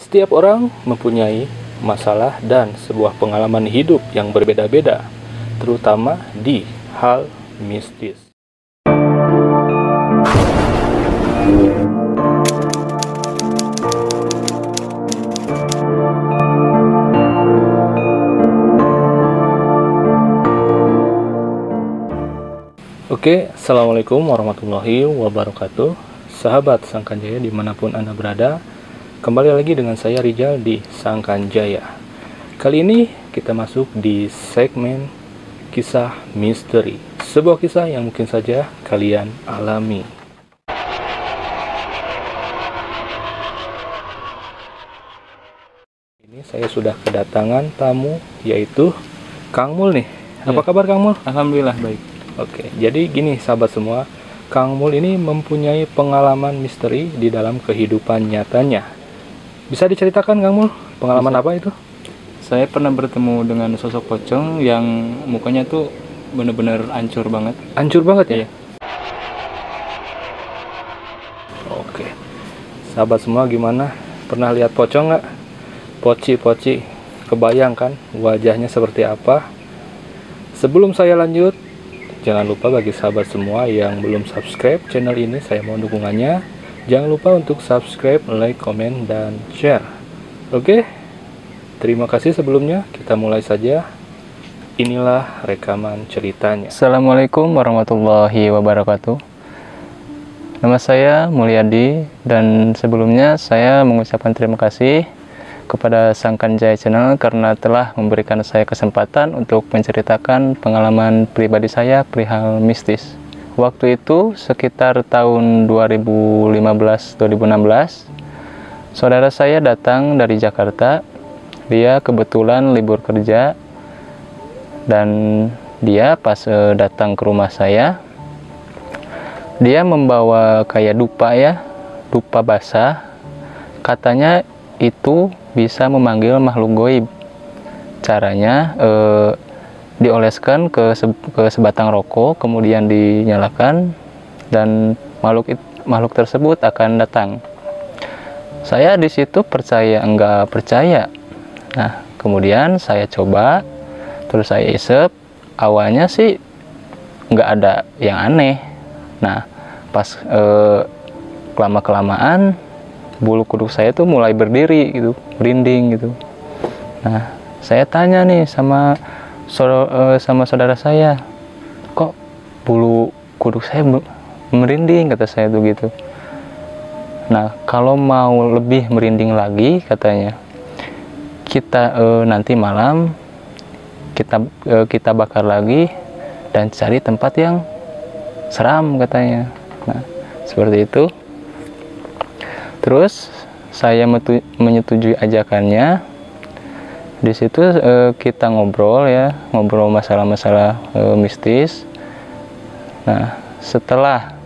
Setiap orang mempunyai masalah dan sebuah pengalaman hidup yang berbeda-beda, terutama di hal mistis. Oke, Assalamualaikum warahmatullahi wabarakatuh. Sahabat Sangkan Jaya dimanapun Anda berada, kembali lagi dengan saya Rijal di Sangkan Jaya. Kali ini kita masuk di segmen kisah misteri, sebuah kisah yang mungkin saja kalian alami. Ini saya sudah kedatangan tamu, yaitu Kang Mul nih. Apa kabar Kang Mul? Alhamdulillah baik. Oke, jadi gini sahabat semua, Kang Mul ini mempunyai pengalaman misteri di dalam kehidupan nyatanya. Bisa diceritakan Kang Mul, pengalaman Bisa. apa itu? Saya pernah bertemu dengan sosok pocong yang mukanya tuh bener-bener hancur banget. Hancur banget ya? Iya. Oke, sahabat semua gimana? Pernah lihat pocong nggak? Poci-poci, kebayang kan wajahnya seperti apa? Sebelum saya lanjut, jangan lupa bagi sahabat semua yang belum subscribe channel ini, saya mohon dukungannya. Jangan lupa untuk subscribe, like, komen, dan share. Oke, terima kasih sebelumnya. Kita mulai saja. Inilah rekaman ceritanya. Assalamualaikum warahmatullahi wabarakatuh. Nama saya Mulyadi dan sebelumnya saya mengucapkan terima kasih kepada Sangkan Jaya Channel karena telah memberikan saya kesempatan untuk menceritakan pengalaman pribadi saya perihal mistis. Waktu itu sekitar tahun 2015-2016, saudara saya datang dari Jakarta. Dia kebetulan libur kerja dan dia pas datang ke rumah saya, dia membawa kayak dupa ya, dupa basah. Katanya itu bisa memanggil makhluk goib. Caranya dioleskan ke sebatang rokok, kemudian dinyalakan dan makhluk tersebut akan datang. Saya di situ percaya enggak percaya. Nah, kemudian saya coba, terus saya isep. Awalnya sih nggak ada yang aneh. Nah, pas kelamaan bulu kuduk saya tuh mulai berdiri gitu, merinding gitu. Nah, saya tanya nih sama saudara saya, kok bulu kuduk saya merinding, kata saya tuh gitu. Nah, kalau mau lebih merinding lagi, katanya, kita nanti malam kita bakar lagi dan cari tempat yang seram, katanya. Nah, seperti itu. Terus saya menyetujui ajakannya. Di situ kita ngobrol ya, ngobrol masalah-masalah mistis. Nah, setelah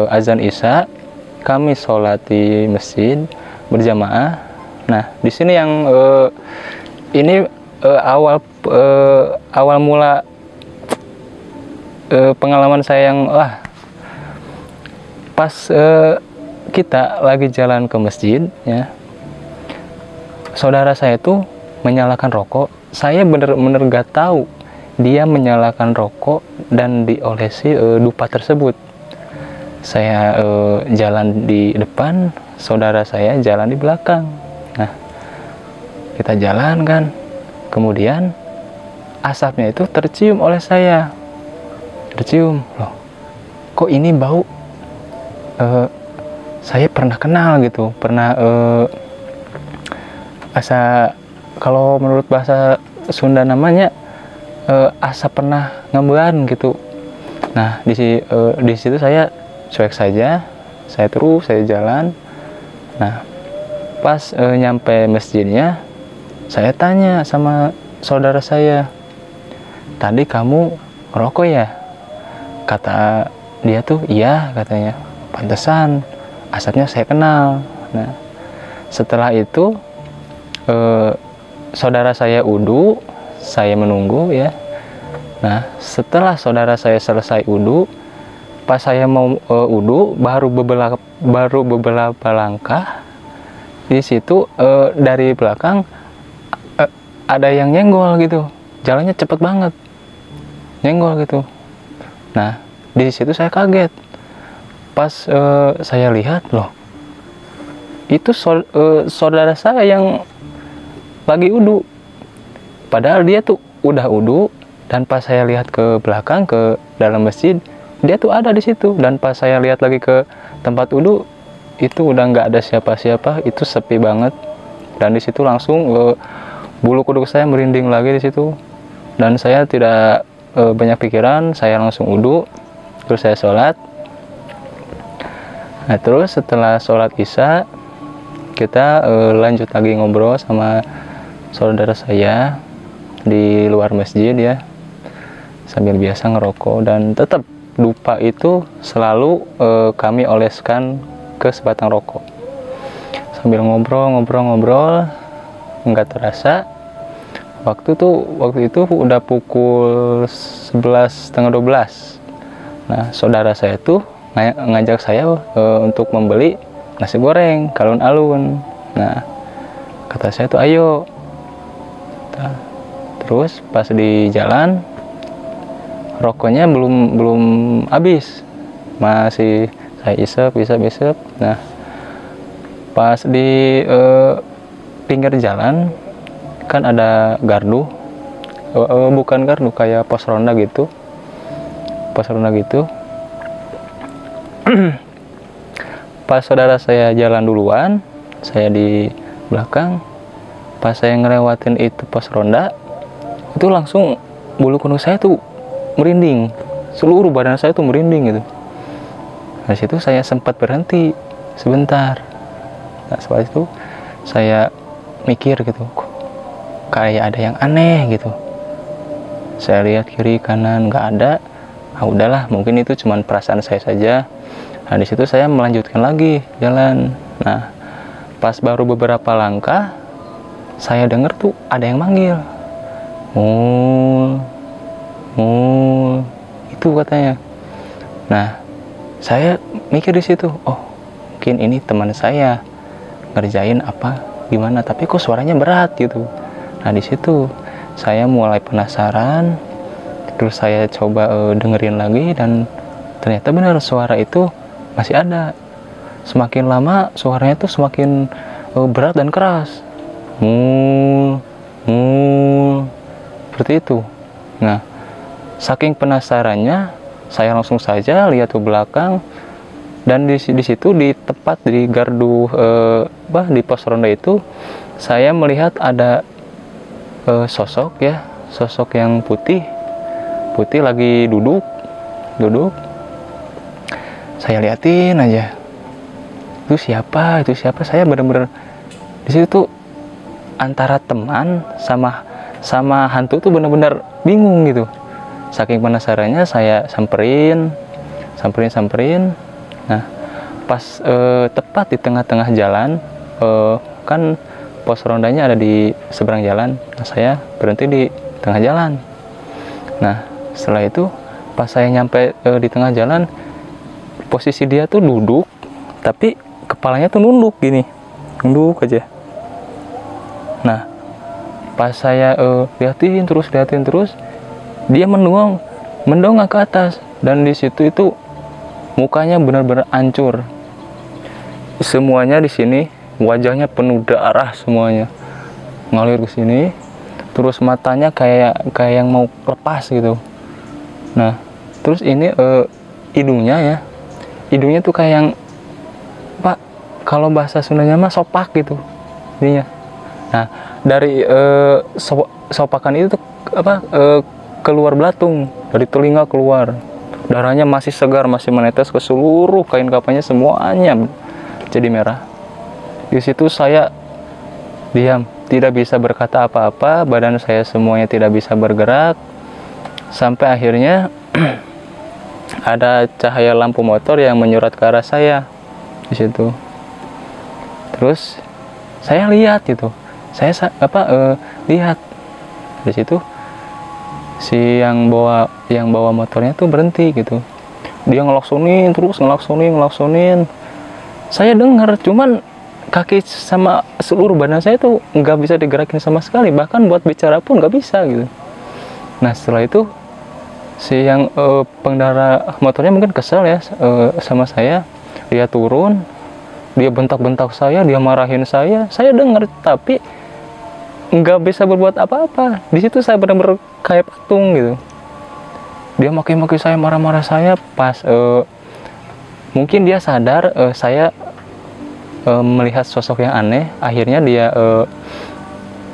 azan Isya, kami sholat di masjid berjamaah. Nah, di sini yang ini awal mula pengalaman saya yang pas kita lagi jalan ke masjid ya, saudara saya tuh menyalakan rokok. Saya bener-bener gak tahu dia menyalakan rokok dan diolesi dupa tersebut. Saya jalan di depan, saudara saya jalan di belakang. Nah, kita jalan kan, kemudian asapnya itu tercium oleh saya. Tercium, loh, kok ini bau? Saya pernah kenal gitu, pernah kalau menurut bahasa Sunda namanya asap pernah ngemban gitu. Nah, di situ saya cuek saja, saya jalan. Nah, pas nyampe masjidnya, saya tanya sama saudara saya, tadi kamu ngerokok ya? Kata dia tuh, iya, katanya. Pantesan asapnya saya kenal. Nah, setelah itu saudara saya wudu, saya menunggu ya. Nah, setelah saudara saya selesai wudu, pas saya mau wudu, baru beberapa langkah di situ dari belakang ada yang nyenggol gitu, jalannya cepet banget, nyenggol gitu. Nah di situ saya kaget, pas saya lihat, loh itu saudara saya yang lagi udu, padahal dia tuh udah udu. Dan pas saya lihat ke belakang, ke dalam masjid, dia tuh ada di situ. Dan pas saya lihat lagi ke tempat udu, itu udah nggak ada siapa-siapa, itu sepi banget. Dan di situ langsung bulu kuduk saya merinding lagi di situ. Dan saya tidak banyak pikiran, saya langsung udu, terus saya sholat. Nah terus setelah sholat isya, kita lanjut lagi ngobrol sama saudara saya di luar masjid ya, sambil biasa ngerokok. Dan tetap dupa itu selalu kami oleskan ke sebatang rokok. Sambil ngobrol, nggak terasa waktu itu udah pukul 11:30. Nah saudara saya tuh ngajak saya untuk membeli nasi goreng alun-alun. Nah kata saya tuh ayo. Nah, terus pas di jalan rokoknya belum habis, masih saya isep. Nah pas di pinggir jalan kan ada gardu, bukan gardu, kayak pos ronda gitu. Pas saudara saya jalan duluan, saya di belakang. Pas saya ngelewatin itu pos ronda, itu langsung bulu kuduk saya tuh merinding, seluruh badan saya tuh merinding gitu. Dari situ saya sempat berhenti sebentar. Nah setelah itu saya mikir gitu, kok kayak ada yang aneh gitu. Saya lihat kiri kanan nggak ada. Ah udahlah, mungkin itu cuman perasaan saya saja. Nah di situ saya melanjutkan lagi jalan. Nah pas baru beberapa langkah, saya dengar tuh ada yang manggil, mul, itu katanya. Nah saya mikir di situ, oh mungkin ini teman saya ngerjain apa gimana, tapi kok suaranya berat gitu. Nah di situ saya mulai penasaran, terus saya coba dengerin lagi, dan ternyata benar suara itu masih ada. Semakin lama suaranya tuh semakin berat dan keras, mul, seperti itu. Nah saking penasarannya, saya langsung saja lihat ke belakang, dan di situ di tepat di gardu di pos ronda itu, saya melihat ada sosok yang putih lagi duduk. Saya liatin aja, itu siapa. Saya benar-benar di situ tuh antara teman sama hantu tuh benar-benar bingung gitu. Saking penasarannya saya samperin. Nah pas tepat di tengah-tengah jalan, kan pos rondanya ada di seberang jalan. Nah saya berhenti di tengah jalan. Nah setelah itu pas saya nyampe di tengah jalan, posisi dia tuh duduk, tapi kepalanya tuh nunduk aja. Nah pas saya liatin terus, dia mendongak ke atas, dan di situ itu mukanya benar-benar hancur. Semuanya di sini wajahnya penuh darah, semuanya ngalir ke sini, terus matanya kayak yang mau lepas gitu. Nah terus ini hidungnya tuh kayak yang, Pak, kalau bahasa Sundanya mah sopak gitu ininya. Nah dari sopakan itu tuh keluar belatung dari telinga, keluar darahnya, masih segar, masih menetes ke seluruh kain kapannya, semuanya jadi merah. Di situ saya diam, tidak bisa berkata apa-apa, badan saya semuanya tidak bisa bergerak, sampai akhirnya ada cahaya lampu motor yang menyurat ke arah saya di situ. Terus saya lihat gitu, lihat di situ si yang bawa motornya tuh berhenti gitu. Dia ngelaksonin. Saya dengar, cuman kaki sama seluruh badan saya tuh nggak bisa digerakin sama sekali, bahkan buat bicara pun nggak bisa gitu. Nah setelah itu si yang pengendara motornya mungkin kesel ya sama saya, dia turun, dia bentak-bentak saya, dia marahin saya dengar tapi nggak bisa berbuat apa-apa. Di situ saya benar-benar kayak patung gitu. Dia maki-maki saya, marah-marah saya. Pas mungkin dia sadar saya melihat sosok yang aneh, akhirnya dia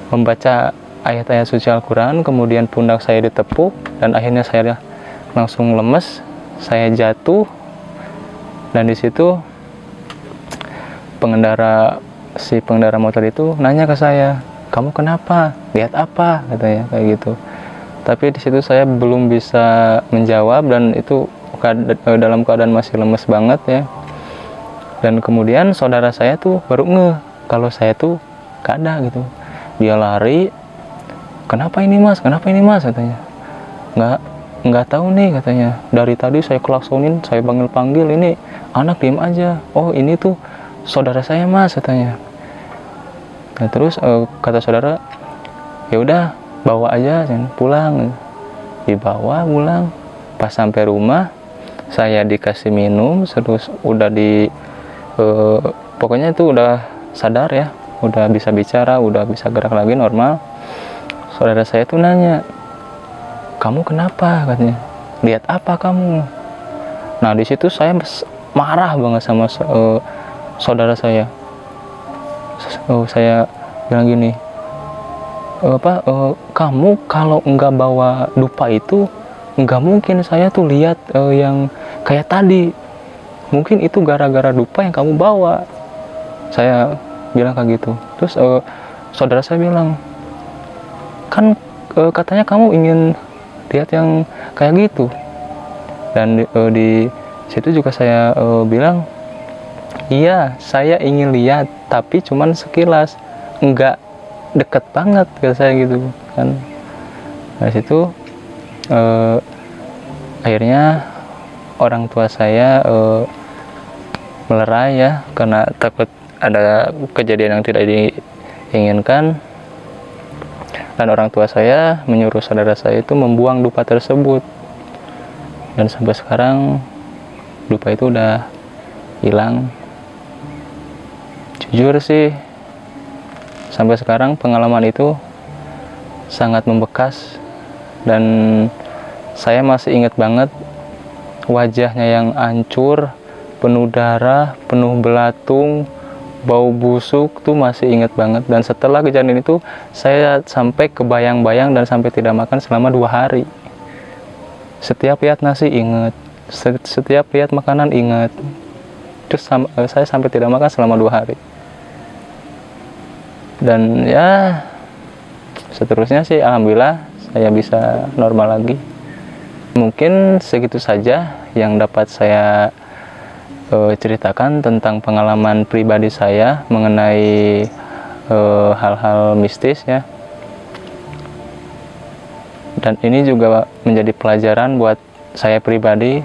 membaca ayat-ayat suci Al-Quran, kemudian pundak saya ditepuk, dan akhirnya saya langsung lemes, saya jatuh, dan di situ si pengendara motor itu nanya ke saya, kamu kenapa? Lihat apa? Katanya kayak gitu. Tapi di situ saya belum bisa menjawab, dan itu dalam keadaan masih lemes banget ya. Dan kemudian saudara saya tuh baru ngeh kalau saya tuh gak ada gitu. Dia lari, kenapa ini mas? Kenapa ini mas? Katanya. Nggak tahu nih katanya. Dari tadi saya klaksonin, saya panggil-panggil, ini anak diem aja. Oh ini tuh saudara saya mas katanya. Nah terus kata saudara, ya udah bawa aja pulang. Dibawa pulang. Pas sampai rumah saya dikasih minum, terus udah pokoknya itu udah sadar ya, udah bisa bicara, udah bisa gerak lagi normal. Saudara saya tuh nanya, kamu kenapa? Katanya, lihat apa kamu? Nah di situ saya marah banget sama saudara saya. Saya bilang gini, kamu kalau nggak bawa dupa itu nggak mungkin saya tuh lihat yang kayak tadi. Mungkin itu gara-gara dupa yang kamu bawa. Saya bilang kayak gitu. Terus saudara saya bilang, kan katanya kamu ingin lihat yang kayak gitu. Dan di situ juga saya bilang, iya saya ingin lihat, tapi cuman sekilas, nggak deket banget ke saya gitu kan. Dari situ akhirnya orang tua saya melerai ya, karena takut ada kejadian yang tidak diinginkan, dan orang tua saya menyuruh saudara saya itu membuang dupa tersebut. Dan sampai sekarang dupa itu udah hilang. Jujur sih, sampai sekarang pengalaman itu sangat membekas, dan saya masih ingat banget wajahnya yang hancur, penuh darah, penuh belatung, bau busuk tuh masih ingat banget. Dan setelah kejadian itu saya sampai kebayang-bayang dan sampai tidak makan selama 2 hari. Setiap lihat nasi ingat, setiap lihat makanan ingat. Terus saya sampai tidak makan selama 2 hari. Dan ya seterusnya sih alhamdulillah saya bisa normal lagi. Mungkin segitu saja yang dapat saya ceritakan tentang pengalaman pribadi saya mengenai hal-hal mistis ya. Dan ini juga menjadi pelajaran buat saya pribadi,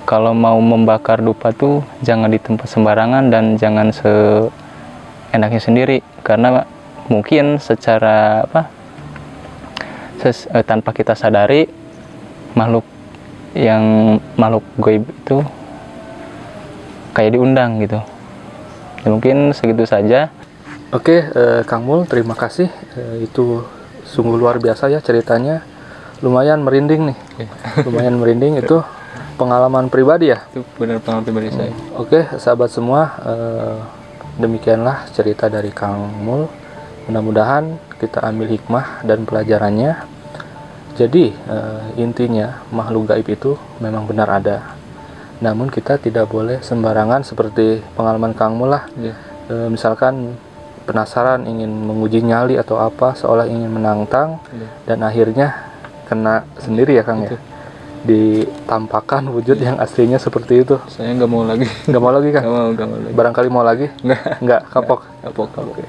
kalau mau membakar dupa tuh jangan di tempat sembarangan dan jangan seenaknya sendiri, karena mungkin secara tanpa kita sadari makhluk gaib itu kayak diundang gitu. Ya, mungkin segitu saja. Oke, Kang Mul, terima kasih. Itu sungguh luar biasa ya ceritanya. Lumayan merinding nih. Lumayan merinding. Itu pengalaman pribadi ya? Itu benar pengalaman pribadi saya. Oke, sahabat semua, demikianlah cerita dari Kang Mul. Mudah-mudahan kita ambil hikmah dan pelajarannya. Jadi intinya makhluk gaib itu memang benar ada. Namun kita tidak boleh sembarangan seperti pengalaman Kang Mul lah. Misalkan penasaran ingin menguji nyali atau apa, seolah ingin menantang, dan akhirnya kena sendiri ya Kang ya. Ditampakkan wujud yang aslinya seperti itu. Saya nggak mau lagi. Nggak mau lagi Kang? Nggak mau lagi. Barangkali mau lagi? Nggak, kapok. Oke.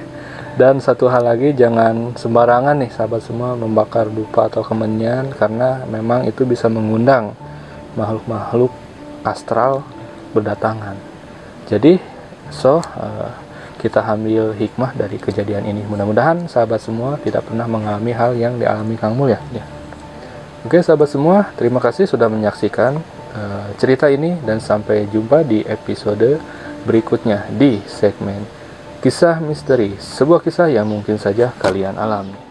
Dan satu hal lagi, jangan sembarangan nih sahabat semua membakar dupa atau kemenyan, karena memang itu bisa mengundang makhluk-makhluk astral berdatangan. Jadi kita ambil hikmah dari kejadian ini. Mudah-mudahan sahabat semua tidak pernah mengalami hal yang dialami Kang Mul ya. Oke sahabat semua, terima kasih sudah menyaksikan cerita ini, dan sampai jumpa di episode berikutnya di segmen Kisah Misteri, sebuah kisah yang mungkin saja kalian alami.